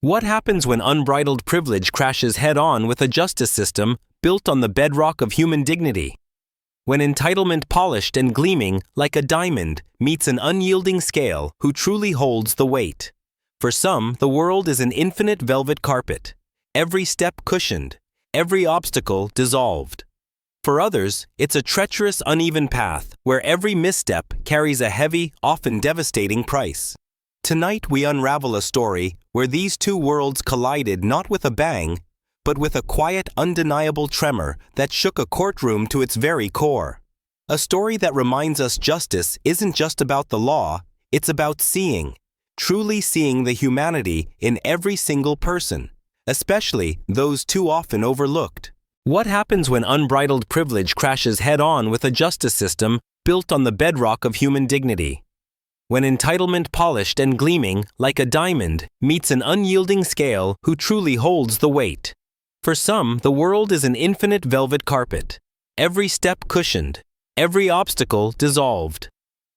What happens when unbridled privilege crashes head-on with a justice system built on the bedrock of human dignity? When entitlement polished and gleaming like a diamond meets an unyielding scale, who truly holds the weight? For some, the world is an infinite velvet carpet, every step cushioned, every obstacle dissolved. For others, it's a treacherous, uneven path where every misstep carries a heavy, often devastating price. Tonight we unravel a story where these two worlds collided not with a bang, but with a quiet, undeniable tremor that shook a courtroom to its very core. A story that reminds us justice isn't just about the law, it's about seeing, truly seeing the humanity in every single person, especially those too often overlooked. What happens when unbridled privilege crashes head-on with a justice system built on the bedrock of human dignity? When entitlement polished and gleaming like a diamond meets an unyielding scale, who truly holds the weight? For some, the world is an infinite velvet carpet, every step cushioned, every obstacle dissolved.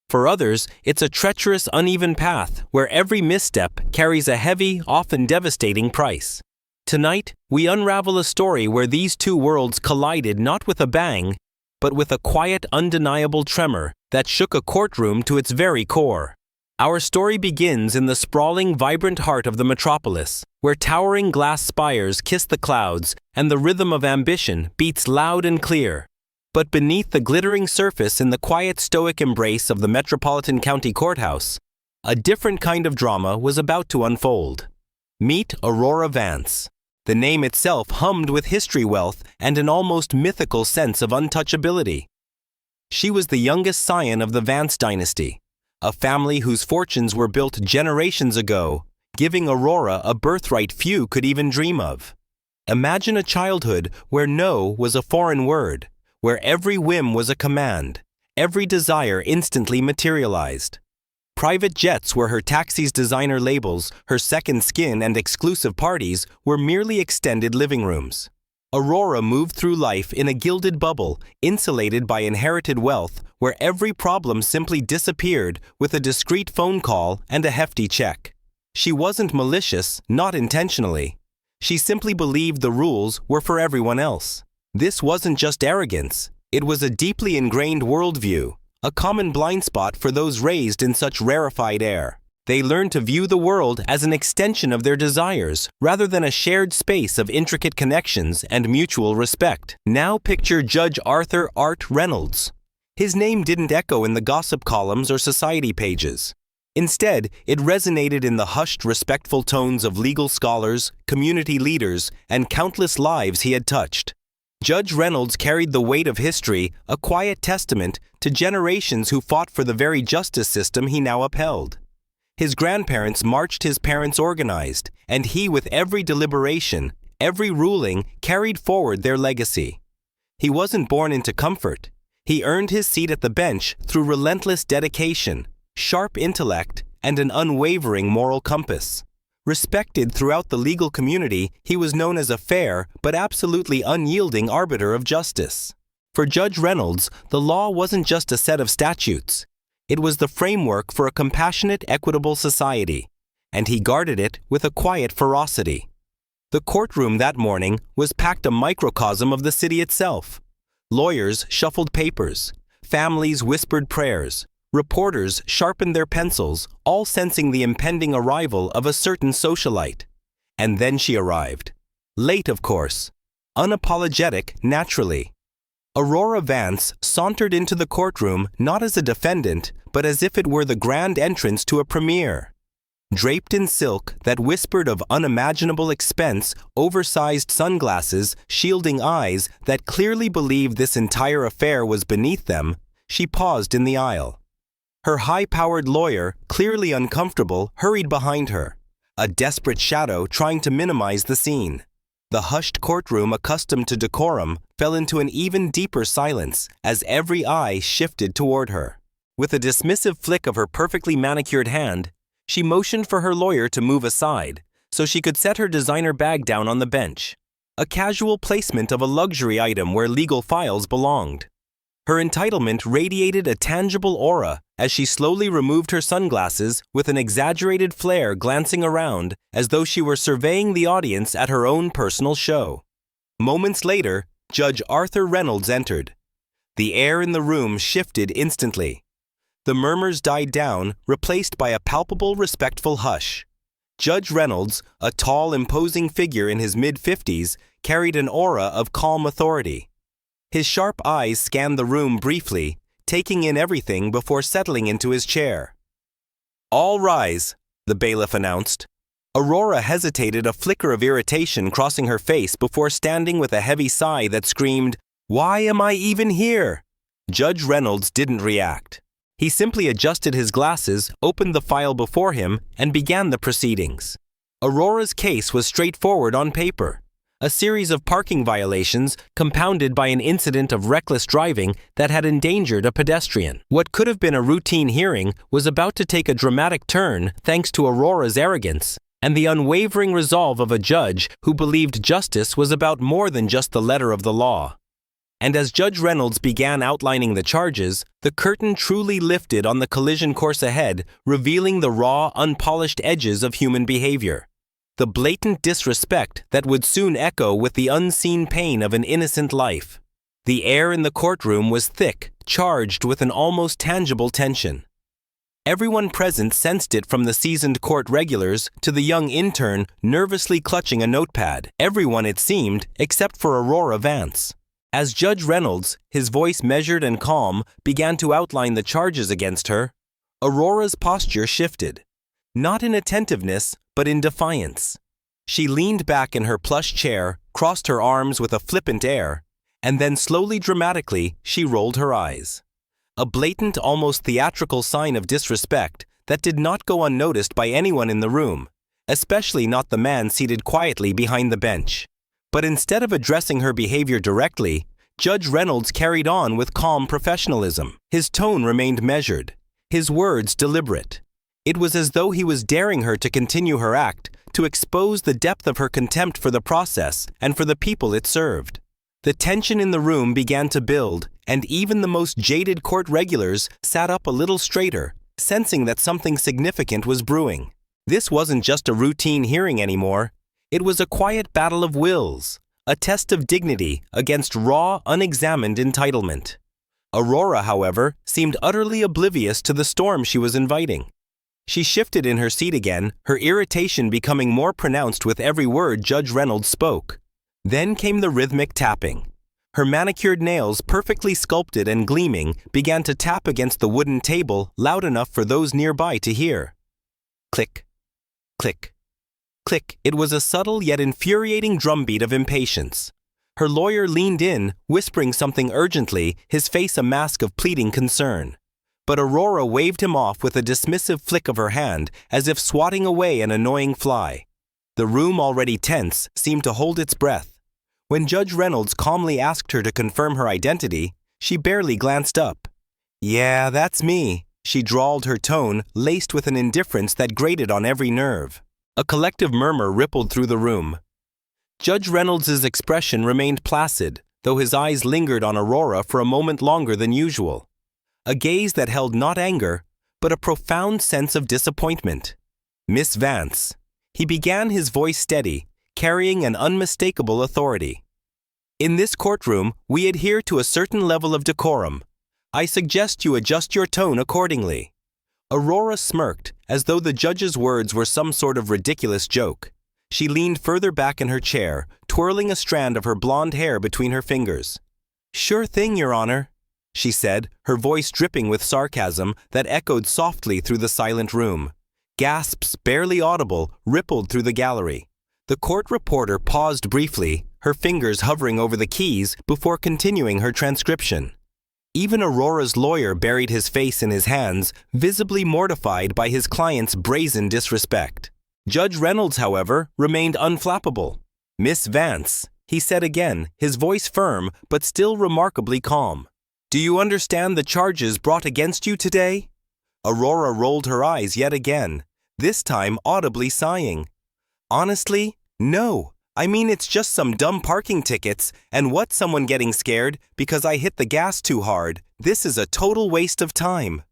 For others, it's a treacherous, uneven path where every misstep carries a heavy, often devastating price. Tonight, we unravel a story where these two worlds collided not with a bang, but with a quiet, undeniable tremor that shook a courtroom to its very core. Our story begins in the sprawling, vibrant heart of the metropolis, where towering glass spires kiss the clouds and the rhythm of ambition beats loud and clear. But beneath the glittering surface, in the quiet, stoic embrace of the Metropolitan County Courthouse, a different kind of drama was about to unfold. Meet Aurora Vance. The name itself hummed with history wealth and an almost mythical sense of untouchability. She was the youngest scion of the Vance dynasty, a family whose fortunes were built generations ago, giving Aurora a birthright few could even dream of. Imagine a childhood where no was a foreign word, where every whim was a command, every desire instantly materialized. Private jets were her taxis, designer labels, her second skin, and exclusive parties were merely extended living rooms. Aurora moved through life in a gilded bubble, insulated by inherited wealth, where every problem simply disappeared with a discreet phone call and a hefty check. She wasn't malicious, not intentionally. She simply believed the rules were for everyone else. This wasn't just arrogance, it was a deeply ingrained worldview, a common blind spot for those raised in such rarefied air. They learned to view the world as an extension of their desires, rather than a shared space of intricate connections and mutual respect. Now picture Judge Arthur Art Reynolds. His name didn't echo in the gossip columns or society pages. Instead, it resonated in the hushed, respectful tones of legal scholars, community leaders, and countless lives he had touched. Judge Reynolds carried the weight of history, a quiet testament to generations who fought for the very justice system he now upheld. His grandparents marched, his parents organized, and he, with every deliberation, every ruling, carried forward their legacy. He wasn't born into comfort. He earned his seat at the bench through relentless dedication, sharp intellect, and an unwavering moral compass. Respected throughout the legal community, he was known as a fair but absolutely unyielding arbiter of justice. For Judge Reynolds, the law wasn't just a set of statutes. It was the framework for a compassionate, equitable society, and he guarded it with a quiet ferocity. The courtroom that morning was packed, a microcosm of the city itself. Lawyers shuffled papers, families whispered prayers, reporters sharpened their pencils, all sensing the impending arrival of a certain socialite. And then she arrived. Late, of course. Unapologetic, naturally. Aurora Vance sauntered into the courtroom not as a defendant, but as if it were the grand entrance to a premiere. Draped in silk that whispered of unimaginable expense, oversized sunglasses shielding eyes that clearly believed this entire affair was beneath them, she paused in the aisle. Her high-powered lawyer, clearly uncomfortable, hurried behind her, a desperate shadow trying to minimize the scene. The hushed courtroom, accustomed to decorum, fell into an even deeper silence as every eye shifted toward her. With a dismissive flick of her perfectly manicured hand, she motioned for her lawyer to move aside so she could set her designer bag down on the bench, a casual placement of a luxury item where legal files belonged. Her entitlement radiated a tangible aura as she slowly removed her sunglasses with an exaggerated flare, glancing around as though she were surveying the audience at her own personal show. Moments later, Judge Arthur Reynolds entered. The air in the room shifted instantly. The murmurs died down, replaced by a palpable, respectful hush. Judge Reynolds, a tall, imposing figure in his mid-50s, carried an aura of calm authority. His sharp eyes scanned the room briefly, taking in everything before settling into his chair. "All rise," the bailiff announced. Aurora hesitated, a flicker of irritation crossing her face before standing with a heavy sigh that screamed, "Why am I even here?" Judge Reynolds didn't react. He simply adjusted his glasses, opened the file before him, and began the proceedings. Aurora's case was straightforward on paper. A series of parking violations compounded by an incident of reckless driving that had endangered a pedestrian. What could have been a routine hearing was about to take a dramatic turn thanks to Aurora's arrogance and the unwavering resolve of a judge who believed justice was about more than just the letter of the law. And as Judge Reynolds began outlining the charges, the curtain truly lifted on the collision course ahead, revealing the raw, unpolished edges of human behavior. The blatant disrespect that would soon echo with the unseen pain of an innocent life. The air in the courtroom was thick, charged with an almost tangible tension. Everyone present sensed it, from the seasoned court regulars to the young intern nervously clutching a notepad. Everyone, it seemed, except for Aurora Vance. As Judge Reynolds, his voice measured and calm, began to outline the charges against her, Aurora's posture shifted. Not in attentiveness, but in defiance. She leaned back in her plush chair, crossed her arms with a flippant air, and then slowly, dramatically, she rolled her eyes. A blatant, almost theatrical sign of disrespect that did not go unnoticed by anyone in the room, especially not the man seated quietly behind the bench. But instead of addressing her behavior directly, Judge Reynolds carried on with calm professionalism. His tone remained measured, his words deliberate. It was as though he was daring her to continue her act, to expose the depth of her contempt for the process and for the people it served. The tension in the room began to build, and even the most jaded court regulars sat up a little straighter, sensing that something significant was brewing. This wasn't just a routine hearing anymore. It was a quiet battle of wills, a test of dignity against raw, unexamined entitlement. Aurora, however, seemed utterly oblivious to the storm she was inviting. She shifted in her seat again, her irritation becoming more pronounced with every word Judge Reynolds spoke. Then came the rhythmic tapping. Her manicured nails, perfectly sculpted and gleaming, began to tap against the wooden table loud enough for those nearby to hear. Click, click, click. It was a subtle yet infuriating drumbeat of impatience. Her lawyer leaned in, whispering something urgently, his face a mask of pleading concern. But Aurora waved him off with a dismissive flick of her hand, as if swatting away an annoying fly. The room, already tense, seemed to hold its breath. When Judge Reynolds calmly asked her to confirm her identity, she barely glanced up. "Yeah, that's me," she drawled, her tone laced with an indifference that grated on every nerve. A collective murmur rippled through the room. Judge Reynolds's expression remained placid, though his eyes lingered on Aurora for a moment longer than usual. A gaze that held not anger, but a profound sense of disappointment. "Miss Vance," he began, his voice steady, carrying an unmistakable authority. "In this courtroom, we adhere to a certain level of decorum. I suggest you adjust your tone accordingly." Aurora smirked, as though the judge's words were some sort of ridiculous joke. She leaned further back in her chair, twirling a strand of her blonde hair between her fingers. "Sure thing, Your Honor," she said, her voice dripping with sarcasm that echoed softly through the silent room. Gasps, barely audible, rippled through the gallery. The court reporter paused briefly, her fingers hovering over the keys before continuing her transcription. Even Aurora's lawyer buried his face in his hands, visibly mortified by his client's brazen disrespect. Judge Reynolds, however, remained unflappable. "Miss Vance," he said again, his voice firm but still remarkably calm. "Do you understand the charges brought against you today?" Aurora rolled her eyes yet again, this time audibly sighing. "Honestly, no. I mean, it's just some dumb parking tickets, and what, someone getting scared because I hit the gas too hard. This is a total waste of time.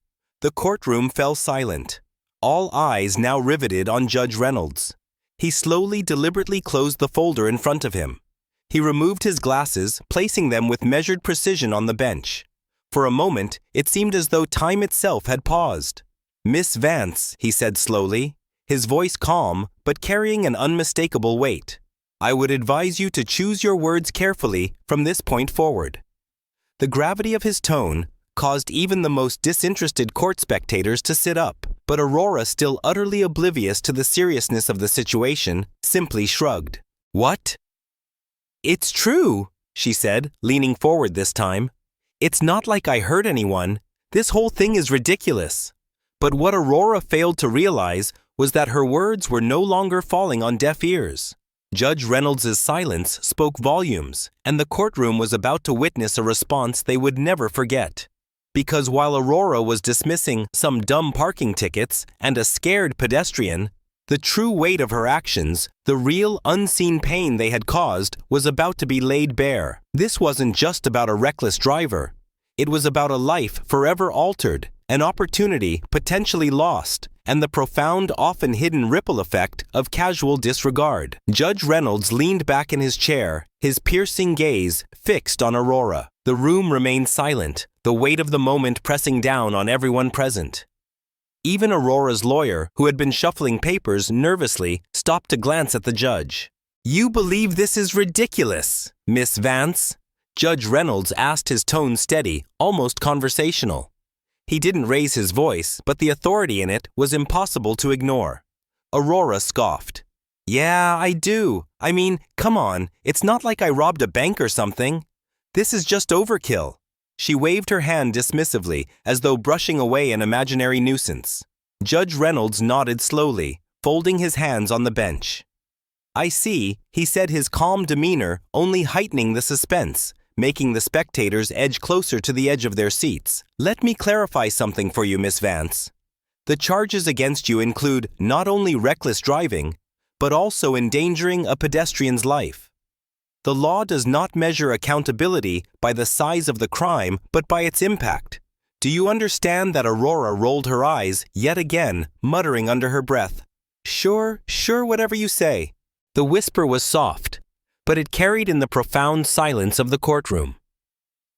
The courtroom fell silent. All eyes now riveted on Judge Reynolds. He slowly, deliberately closed the folder in front of him. He removed his glasses, placing them with measured precision on the bench. For a moment, it seemed as though time itself had paused. "Miss Vance," he said slowly, his voice calm but carrying an unmistakable weight. "I would advise you to choose your words carefully from this point forward." The gravity of his tone caused even the most disinterested court spectators to sit up, but Aurora, still utterly oblivious to the seriousness of the situation, simply shrugged. "What?" "It's true," she said, leaning forward this time. "It's not like I hurt anyone. This whole thing is ridiculous." But what Aurora failed to realize was that her words were no longer falling on deaf ears. Judge Reynolds' silence spoke volumes, and the courtroom was about to witness a response they would never forget. Because while Aurora was dismissing some dumb parking tickets and a scared pedestrian, the true weight of her actions, the real unseen pain they had caused, was about to be laid bare. This wasn't just about a reckless driver. It was about a life forever altered, an opportunity potentially lost, and the profound, often hidden ripple effect of casual disregard. Judge Reynolds leaned back in his chair, his piercing gaze fixed on Aurora. The room remained silent, the weight of the moment pressing down on everyone present. Even Aurora's lawyer, who had been shuffling papers nervously, stopped to glance at the judge. "You believe this is ridiculous, Miss Vance?" Judge Reynolds asked, his tone steady, almost conversational. He didn't raise his voice, but the authority in it was impossible to ignore. Aurora scoffed. "Yeah, I do. I mean, come on, it's not like I robbed a bank or something. This is just overkill." She waved her hand dismissively, as though brushing away an imaginary nuisance. Judge Reynolds nodded slowly, folding his hands on the bench. "I see," he said, his calm demeanor only heightening the suspense, making the spectators edge closer to the edge of their seats. "Let me clarify something for you, Miss Vance. The charges against you include not only reckless driving, but also endangering a pedestrian's life. The law does not measure accountability by the size of the crime, but by its impact. Do you understand?" That Aurora rolled her eyes yet again, muttering under her breath, Sure, whatever you say." The whisper was soft, but it carried in the profound silence of the courtroom.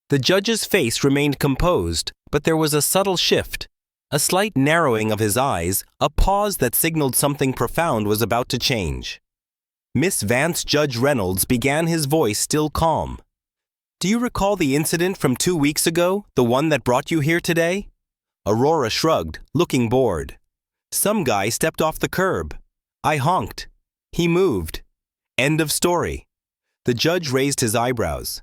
The judge's face remained composed, but there was a subtle shift, a slight narrowing of his eyes, a pause that signaled something profound was about to change. "Miss Vance," Judge Reynolds began, his voice still calm. "Do you recall the incident from 2 weeks ago, the one that brought you here today?" Aurora shrugged, looking bored. "Some guy stepped off the curb. I honked. He moved. End of story." The judge raised his eyebrows.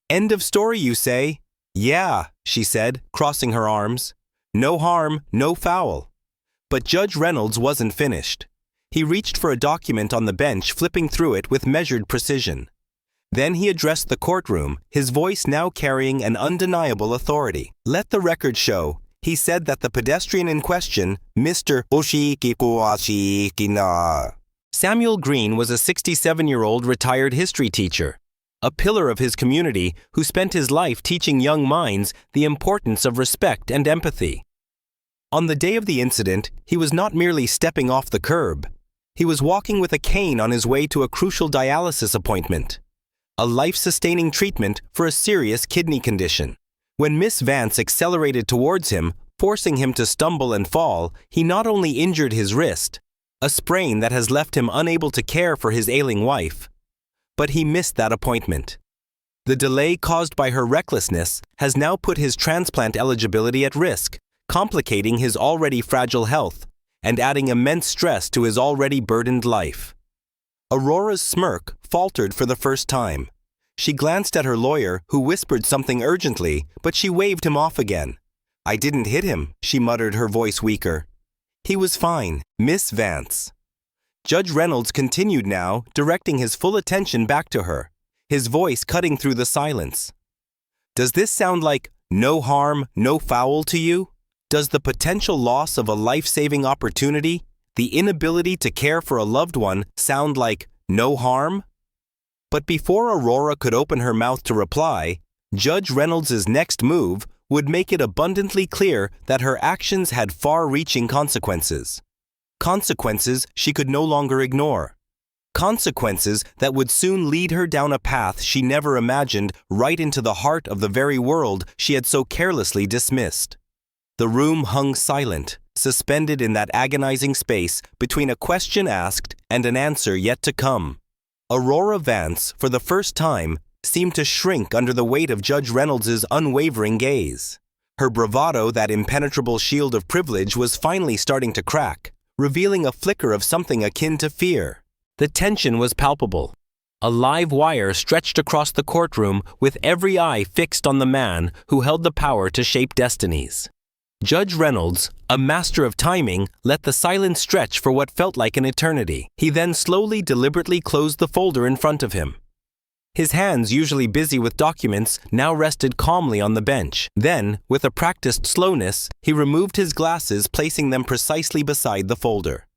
"End of story, you say?" "Yeah," she said, crossing her arms. "No harm, no foul." But Judge Reynolds wasn't finished. He reached for a document on the bench, flipping through it with measured precision. Then he addressed the courtroom, his voice now carrying an undeniable authority. "Let the record show," he said, "that the pedestrian in question, Mr. Samuel Green, was a 67-year-old retired history teacher, a pillar of his community who spent his life teaching young minds the importance of respect and empathy. On the day of the incident, he was not merely stepping off the curb. He was walking with a cane on his way to a crucial dialysis appointment, a life-sustaining treatment for a serious kidney condition. When Miss Vance accelerated towards him, forcing him to stumble and fall, he not only injured his wrist, a sprain that has left him unable to care for his ailing wife, but he missed that appointment. The delay caused by her recklessness has now put his transplant eligibility at risk, complicating his already fragile health and adding immense stress to his already burdened life. Aurora's smirk faltered for the first time. She glanced at her lawyer, who whispered something urgently, but she waved him off again. "I didn't hit him," she muttered, her voice weaker. "He was fine, Miss Vance." Judge Reynolds continued now, directing his full attention back to her, his voice cutting through the silence. "Does this sound like no harm, no foul to you? Does the potential loss of a life-saving opportunity, the inability to care for a loved one, sound like no harm?" But before Aurora could open her mouth to reply, Judge Reynolds's next move would make it abundantly clear that her actions had far-reaching consequences. Consequences she could no longer ignore. Consequences that would soon lead her down a path she never imagined, right into the heart of the very world she had so carelessly dismissed. The room hung silent, suspended in that agonizing space between a question asked and an answer yet to come. Aurora Vance, for the first time, seemed to shrink under the weight of Judge Reynolds's unwavering gaze. Her bravado, that impenetrable shield of privilege, was finally starting to crack, revealing a flicker of something akin to fear. The tension was palpable. A live wire stretched across the courtroom with every eye fixed on the man who held the power to shape destinies. Judge Reynolds, a master of timing, let the silence stretch for what felt like an eternity. He then slowly, deliberately closed the folder in front of him. His hands, usually busy with documents, now rested calmly on the bench. Then, with a practiced slowness, he removed his glasses, placing them precisely beside the folder.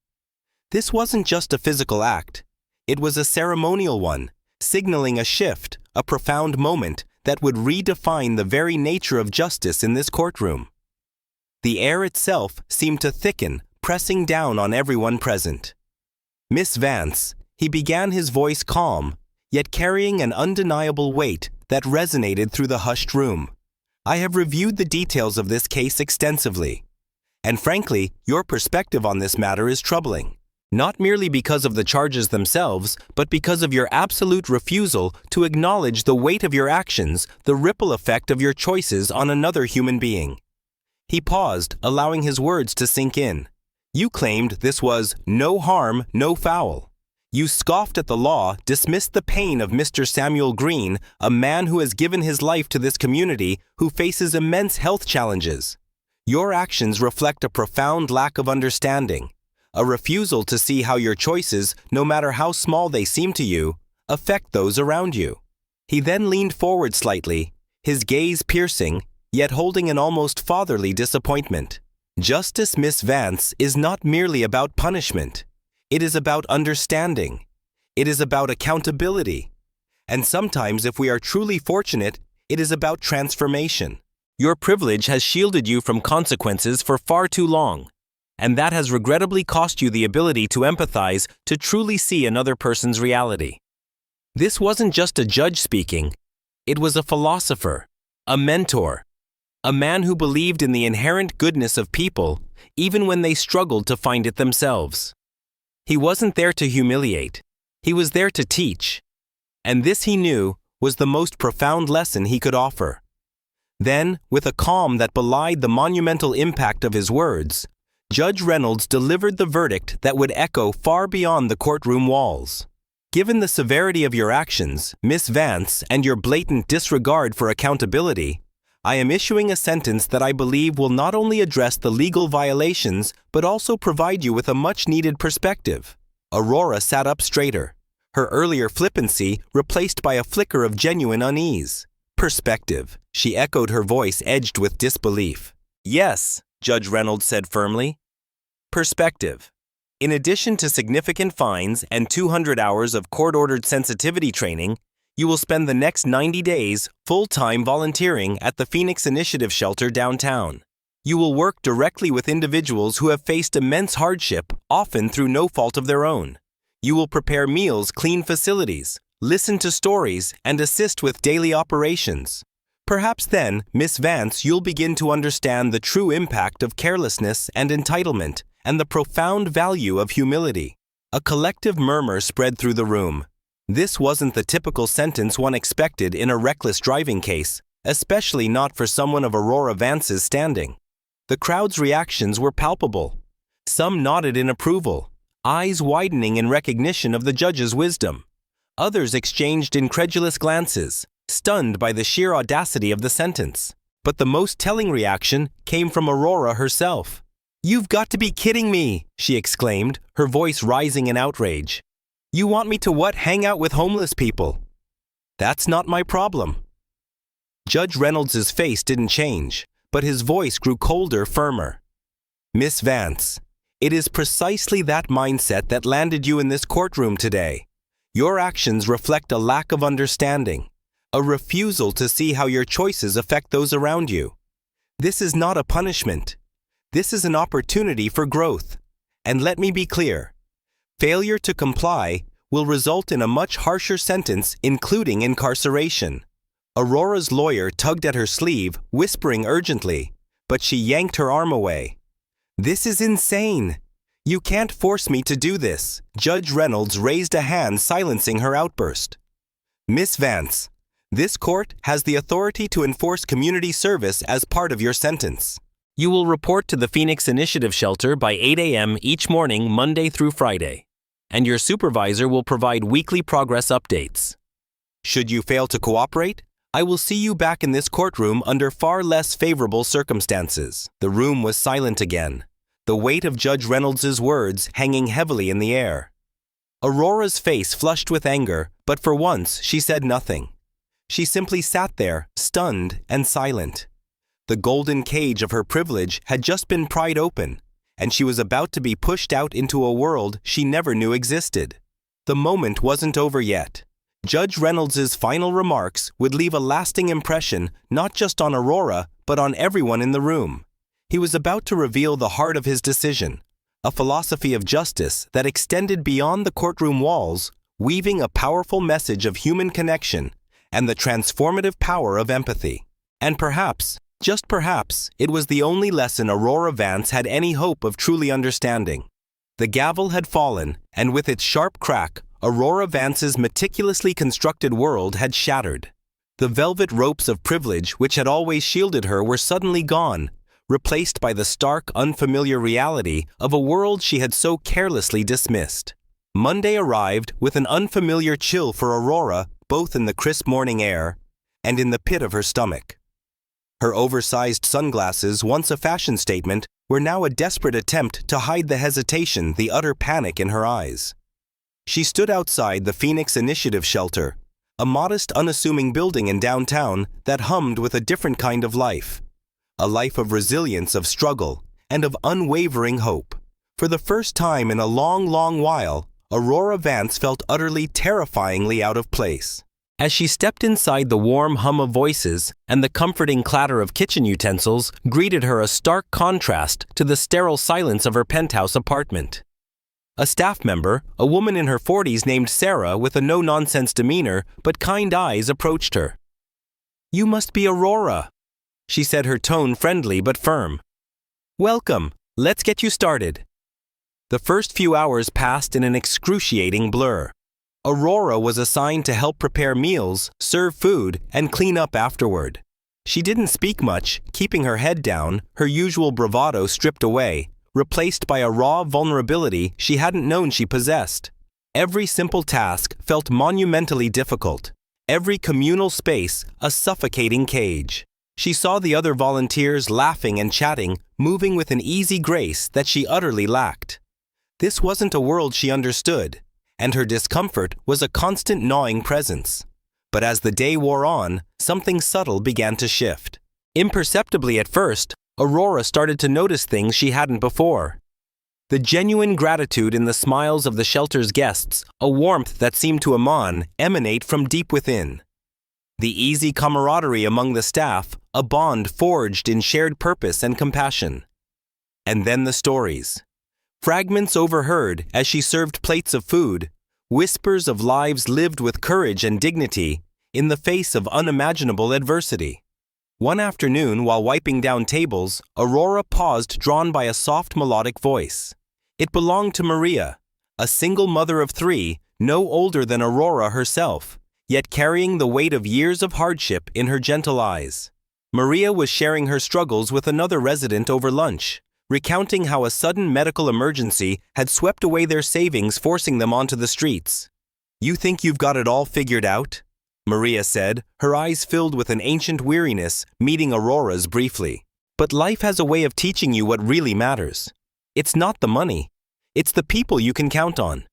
This wasn't just a physical act. It was a ceremonial one, signaling a shift, a profound moment that would redefine the very nature of justice in this courtroom. The air itself seemed to thicken, pressing down on everyone present. "Miss Vance," he began, his voice calm, yet carrying an undeniable weight that resonated through the hushed room. "I have reviewed the details of this case extensively. And frankly, your perspective on this matter is troubling. Not merely because of the charges themselves, but because of your absolute refusal to acknowledge the weight of your actions, the ripple effect of your choices on another human being." He paused, allowing his words to sink in. "You claimed this was no harm, no foul. You scoffed at the law, dismissed the pain of Mr. Samuel Green, a man who has given his life to this community, who faces immense health challenges. Your actions reflect a profound lack of understanding, a refusal to see how your choices, no matter how small they seem to you, affect those around you." He then leaned forward slightly, his gaze piercing, yet holding an almost fatherly disappointment. "Justice, Miss Vance, is not merely about punishment. It is about understanding. It is about accountability. And sometimes, if we are truly fortunate, it is about transformation. Your privilege has shielded you from consequences for far too long, and that has regrettably cost you the ability to empathize, to truly see another person's reality." This wasn't just a judge speaking. It was a philosopher, a mentor, a man who believed in the inherent goodness of people, even when they struggled to find it themselves. He wasn't there to humiliate. He was there to teach. And this, he knew, was the most profound lesson he could offer. Then, with a calm that belied the monumental impact of his words, Judge Reynolds delivered the verdict that would echo far beyond the courtroom walls. "Given the severity of your actions, Miss Vance, and your blatant disregard for accountability, I am issuing a sentence that I believe will not only address the legal violations, but also provide you with a much-needed perspective." Aurora sat up straighter, her earlier flippancy replaced by a flicker of genuine unease. "Perspective," she echoed, her voice edged with disbelief. "Yes," Judge Reynolds said firmly. "Perspective. In addition to significant fines and 200 hours of court-ordered sensitivity training, you will spend the next 90 days full-time volunteering at the Phoenix Initiative Shelter downtown. You will work directly with individuals who have faced immense hardship, often through no fault of their own. You will prepare meals, clean facilities, listen to stories, and assist with daily operations. Perhaps then, Miss Vance, you'll begin to understand the true impact of carelessness and entitlement, and the profound value of humility." A collective murmur spread through the room. This wasn't the typical sentence one expected in a reckless driving case, especially not for someone of Aurora Vance's standing. The crowd's reactions were palpable. Some nodded in approval, eyes widening in recognition of the judge's wisdom. Others exchanged incredulous glances, stunned by the sheer audacity of the sentence. But the most telling reaction came from Aurora herself. "You've got to be kidding me," she exclaimed, her voice rising in outrage. "You want me to what, hang out with homeless people? That's not my problem." Judge Reynolds's face didn't change, but his voice grew colder, firmer. "Miss Vance, it is precisely that mindset that landed you in this courtroom today. Your actions reflect a lack of understanding, a refusal to see how your choices affect those around you. This is not a punishment. This is an opportunity for growth. And let me be clear, failure to comply will result in a much harsher sentence, including incarceration. Aurora's lawyer tugged at her sleeve, whispering urgently, but she yanked her arm away. This is insane. You can't force me to do this. Judge Reynolds raised a hand, silencing her outburst. Miss Vance, this court has the authority to enforce community service as part of your sentence. You will report to the Phoenix Initiative Shelter by 8 a.m. each morning, Monday through Friday, and your supervisor will provide weekly progress updates. Should you fail to cooperate, I will see you back in this courtroom under far less favorable circumstances. The room was silent again, the weight of Judge Reynolds' words hanging heavily in the air. Aurora's face flushed with anger, but for once she said nothing. She simply sat there, stunned and silent. The golden cage of her privilege had just been pried open, and she was about to be pushed out into a world she never knew existed. The moment wasn't over yet. Judge Reynolds' final remarks would leave a lasting impression not just on Aurora, but on everyone in the room. He was about to reveal the heart of his decision, a philosophy of justice that extended beyond the courtroom walls, weaving a powerful message of human connection and the transformative power of empathy. And perhaps, just perhaps, it was the only lesson Aurora Vance had any hope of truly understanding. The gavel had fallen, and with its sharp crack, Aurora Vance's meticulously constructed world had shattered. The velvet ropes of privilege which had always shielded her were suddenly gone, replaced by the stark, unfamiliar reality of a world she had so carelessly dismissed. Monday arrived with an unfamiliar chill for Aurora, both in the crisp morning air and in the pit of her stomach. Her oversized sunglasses, once a fashion statement, were now a desperate attempt to hide the hesitation, the utter panic in her eyes. She stood outside the Phoenix Initiative Shelter, a modest, unassuming building in downtown that hummed with a different kind of life. A life of resilience, of struggle, and of unwavering hope. For the first time in a long, long while, Aurora Vance felt utterly, terrifyingly out of place. As she stepped inside, the warm hum of voices and the comforting clatter of kitchen utensils greeted her, a stark contrast to the sterile silence of her penthouse apartment. A staff member, a woman in her 40s named Sarah with a no-nonsense demeanor but kind eyes, approached her. "You must be Aurora," she said, her tone friendly but firm. "Welcome. Let's get you started." The first few hours passed in an excruciating blur. Aurora was assigned to help prepare meals, serve food, and clean up afterward. She didn't speak much, keeping her head down, her usual bravado stripped away, replaced by a raw vulnerability she hadn't known she possessed. Every simple task felt monumentally difficult, every communal space a suffocating cage. She saw the other volunteers laughing and chatting, moving with an easy grace that she utterly lacked. This wasn't a world she understood, and her discomfort was a constant gnawing presence. But as the day wore on, something subtle began to shift. Imperceptibly at first, Aurora started to notice things she hadn't before. The genuine gratitude in the smiles of the shelter's guests, a warmth that seemed to emanate from deep within. The easy camaraderie among the staff, a bond forged in shared purpose and compassion. And then the stories. Fragments overheard as she served plates of food, whispers of lives lived with courage and dignity in the face of unimaginable adversity. One afternoon, while wiping down tables, Aurora paused, drawn by a soft melodic voice. It belonged to Maria, a single mother of 3, no older than Aurora herself, yet carrying the weight of years of hardship in her gentle eyes. Maria was sharing her struggles with another resident over lunch, recounting how a sudden medical emergency had swept away their savings, forcing them onto the streets. "You think you've got it all figured out?" Maria said, her eyes filled with an ancient weariness, meeting Aurora's briefly. "But life has a way of teaching you what really matters. It's not the money. It's the people you can count on.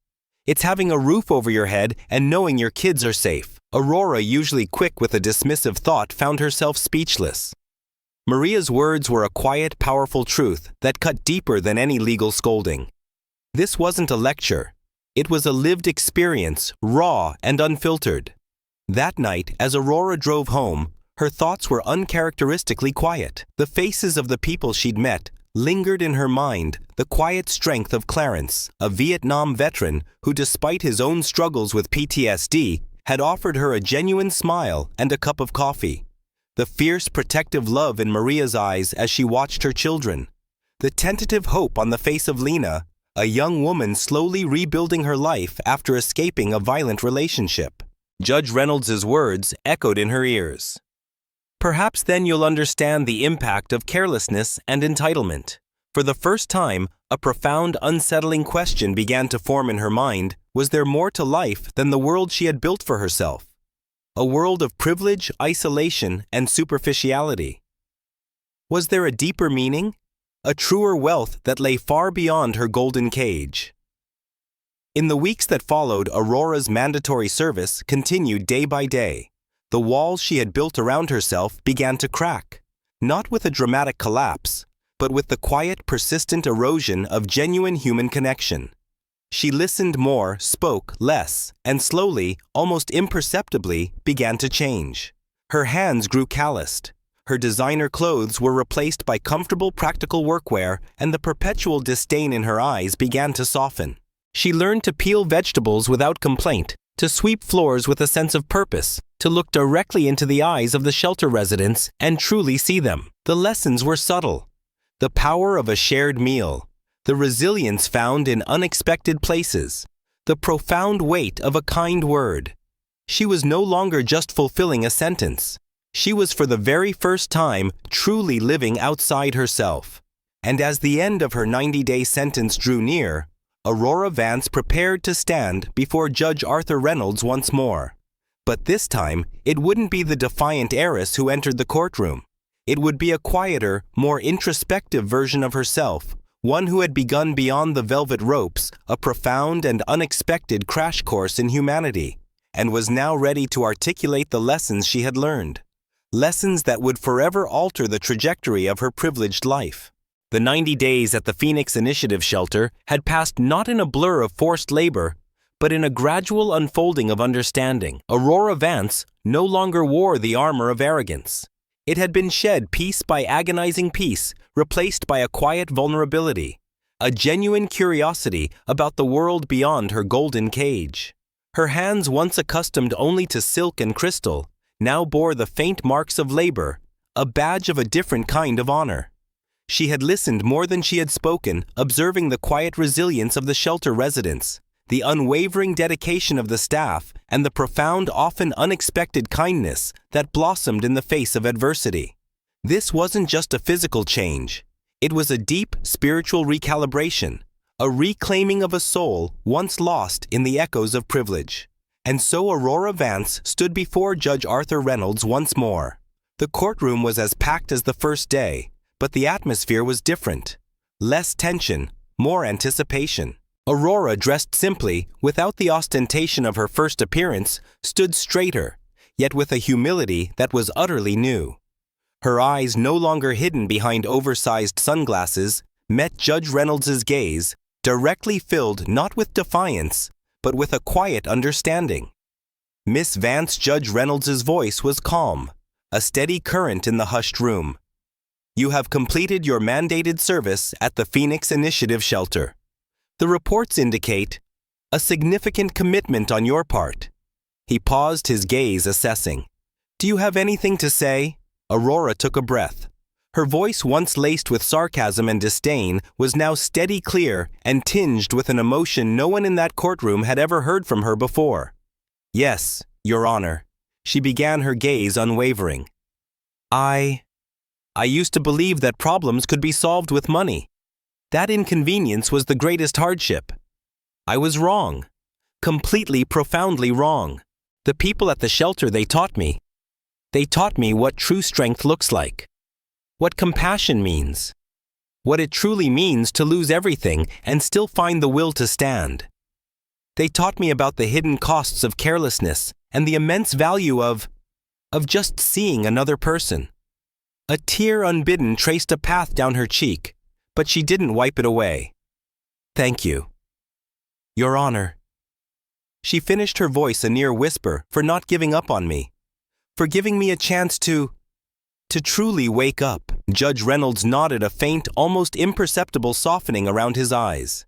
It's having a roof over your head and knowing your kids are safe." Aurora, usually quick with a dismissive thought, found herself speechless. Maria's words were a quiet, powerful truth that cut deeper than any legal scolding. This wasn't a lecture. It was a lived experience, raw and unfiltered. That night, as Aurora drove home, her thoughts were uncharacteristically quiet. The faces of the people she'd met lingered in her mind, the quiet strength of Clarence, a Vietnam veteran who, despite his own struggles with PTSD, had offered her a genuine smile and a cup of coffee. The fierce protective love in Maria's eyes as she watched her children. The tentative hope on the face of Lena, a young woman slowly rebuilding her life after escaping a violent relationship. Judge Reynolds's words echoed in her ears. Perhaps then you'll understand the impact of carelessness and entitlement. For the first time, a profound, unsettling question began to form in her mind. Was there more to life than the world she had built for herself? A world of privilege, isolation, and superficiality. Was there a deeper meaning? A truer wealth that lay far beyond her golden cage? In the weeks that followed, Aurora's mandatory service continued day by day. The walls she had built around herself began to crack, not with a dramatic collapse, but with the quiet, persistent erosion of genuine human connection. She listened more, spoke less, and slowly, almost imperceptibly, began to change. Her hands grew calloused. Her designer clothes were replaced by comfortable, practical workwear, and the perpetual disdain in her eyes began to soften. She learned to peel vegetables without complaint, to sweep floors with a sense of purpose, to look directly into the eyes of the shelter residents and truly see them. The lessons were subtle. The power of a shared meal, the resilience found in unexpected places, the profound weight of a kind word. She was no longer just fulfilling a sentence. She was for the very first time truly living outside herself. And as the end of her 90-day sentence drew near, Aurora Vance prepared to stand before Judge Arthur Reynolds once more. But this time, it wouldn't be the defiant heiress who entered the courtroom. It would be a quieter, more introspective version of herself, one who had begun beyond the velvet ropes a profound and unexpected crash course in humanity, and was now ready to articulate the lessons she had learned. Lessons that would forever alter the trajectory of her privileged life. The 90 days at the Phoenix Initiative Shelter had passed not in a blur of forced labor, but in a gradual unfolding of understanding. Aurora Vance no longer wore the armor of arrogance. It had been shed piece by agonizing piece, replaced by a quiet vulnerability, a genuine curiosity about the world beyond her golden cage. Her hands, once accustomed only to silk and crystal, now bore the faint marks of labor, a badge of a different kind of honor. She had listened more than she had spoken, observing the quiet resilience of the shelter residents, the unwavering dedication of the staff, and the profound, often unexpected kindness that blossomed in the face of adversity. This wasn't just a physical change. It was a deep spiritual recalibration, a reclaiming of a soul once lost in the echoes of privilege. And so Aurora Vance stood before Judge Arthur Reynolds once more. The courtroom was as packed as the first day, but the atmosphere was different. Less tension, more anticipation. Aurora, dressed simply, without the ostentation of her first appearance, stood straighter, yet with a humility that was utterly new. Her eyes, no longer hidden behind oversized sunglasses, met Judge Reynolds's gaze, directly filled not with defiance, but with a quiet understanding. Miss Vance, Judge Reynolds's voice was calm, a steady current in the hushed room. You have completed your mandated service at the Phoenix Initiative Shelter. The reports indicate a significant commitment on your part. He paused, his gaze assessing. Do you have anything to say? Aurora took a breath. Her voice, once laced with sarcasm and disdain, was now steady, clear, and tinged with an emotion no one in that courtroom had ever heard from her before. Yes, Your Honor. She began, her gaze unwavering. I used to believe that problems could be solved with money. That inconvenience was the greatest hardship. I was wrong. Completely, profoundly wrong. The people at the shelter, they taught me. They taught me what true strength looks like. What compassion means. What it truly means to lose everything and still find the will to stand. They taught me about the hidden costs of carelessness and the immense value of just seeing another person. A tear unbidden traced a path down her cheek, but she didn't wipe it away. Thank you. Your Honor, She finished her voice a near whisper for not giving up on me. For giving me a chance to truly wake up. Judge Reynolds nodded, a faint, almost imperceptible softening around his eyes.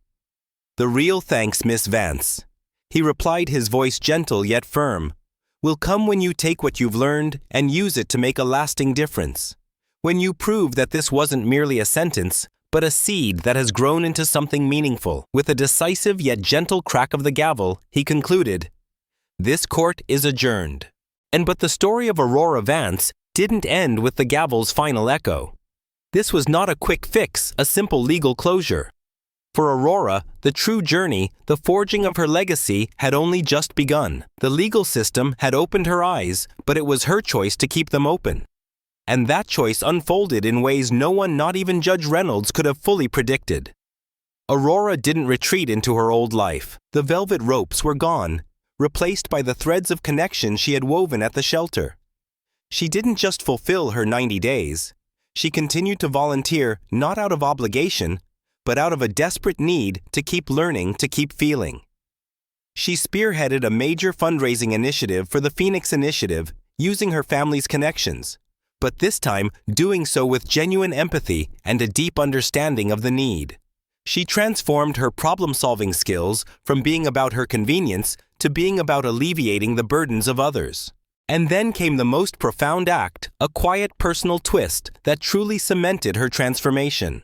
The real thanks, Miss Vance, he replied, his voice gentle yet firm, will come when you take what you've learned and use it to make a lasting difference. When you prove that this wasn't merely a sentence, but a seed that has grown into something meaningful. With a decisive yet gentle crack of the gavel, he concluded, "This court is adjourned." But the story of Aurora Vance didn't end with the gavel's final echo. This was not a quick fix, a simple legal closure. For Aurora, the true journey, the forging of her legacy, had only just begun. The legal system had opened her eyes, but it was her choice to keep them open. And that choice unfolded in ways no one, not even Judge Reynolds, could have fully predicted. Aurora didn't retreat into her old life. The velvet ropes were gone, replaced by the threads of connection she had woven at the shelter. She didn't just fulfill her 90 days. She continued to volunteer, not out of obligation, but out of a desperate need to keep learning, to keep feeling. She spearheaded a major fundraising initiative for the Phoenix Initiative, using her family's connections, but this time doing so with genuine empathy and a deep understanding of the need. She transformed her problem-solving skills from being about her convenience to being about alleviating the burdens of others. And then came the most profound act, a quiet personal twist that truly cemented her transformation.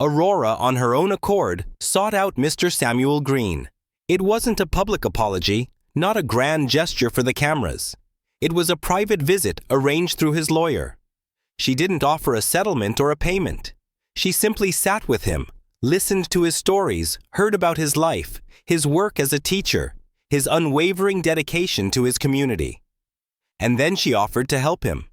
Aurora, on her own accord, sought out Mr. Samuel Green. It wasn't a public apology, not a grand gesture for the cameras. It was a private visit arranged through his lawyer. She didn't offer a settlement or a payment. She simply sat with him, listened to his stories, heard about his life, his work as a teacher, his unwavering dedication to his community. And then she offered to help him.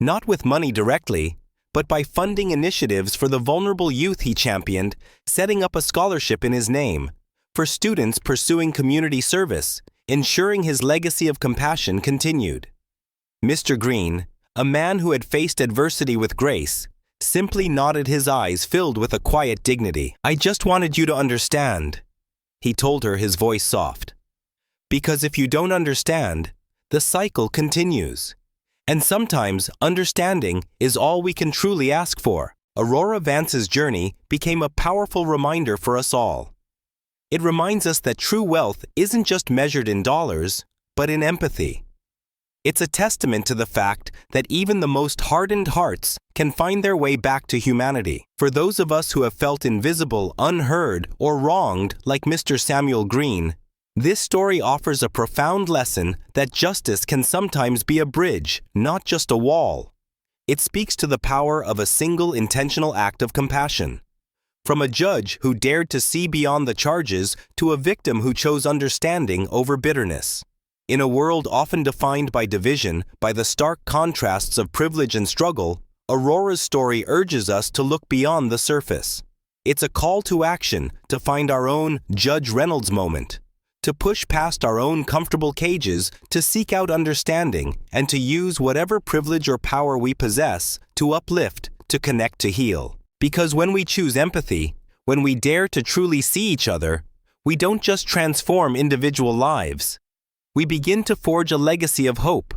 Not with money directly, but by funding initiatives for the vulnerable youth he championed, setting up a scholarship in his name, for students pursuing community service, ensuring his legacy of compassion continued. Mr. Green, a man who had faced adversity with grace, simply nodded, his eyes filled with a quiet dignity. "I just wanted you to understand," he told her, his voice soft. "Because if you don't understand, the cycle continues. And sometimes understanding is all we can truly ask for." Aurora Vance's journey became a powerful reminder for us all. It reminds us that true wealth isn't just measured in dollars, but in empathy. It's a testament to the fact that even the most hardened hearts can find their way back to humanity. For those of us who have felt invisible, unheard, or wronged like Mr. Samuel Green, this story offers a profound lesson that justice can sometimes be a bridge, not just a wall. It speaks to the power of a single intentional act of compassion. From a judge who dared to see beyond the charges to a victim who chose understanding over bitterness. In a world often defined by division, by the stark contrasts of privilege and struggle, Aurora's story urges us to look beyond the surface. It's a call to action, to find our own Judge Reynolds moment, to push past our own comfortable cages, to seek out understanding, and to use whatever privilege or power we possess to uplift, to connect, to heal. Because when we choose empathy, when we dare to truly see each other, we don't just transform individual lives. We begin to forge a legacy of hope,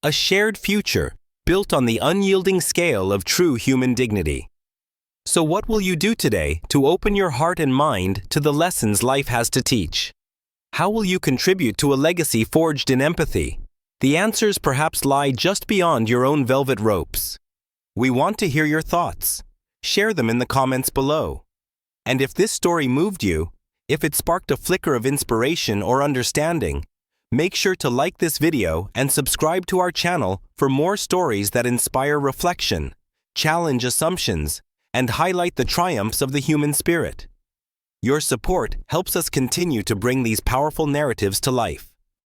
a shared future built on the unyielding scale of true human dignity. So what will you do today to open your heart and mind to the lessons life has to teach? How will you contribute to a legacy forged in empathy? The answers perhaps lie just beyond your own velvet ropes. We want to hear your thoughts. Share them in the comments below. And if this story moved you, if it sparked a flicker of inspiration or understanding, make sure to like this video and subscribe to our channel for more stories that inspire reflection, challenge assumptions, and highlight the triumphs of the human spirit. Your support helps us continue to bring these powerful narratives to life.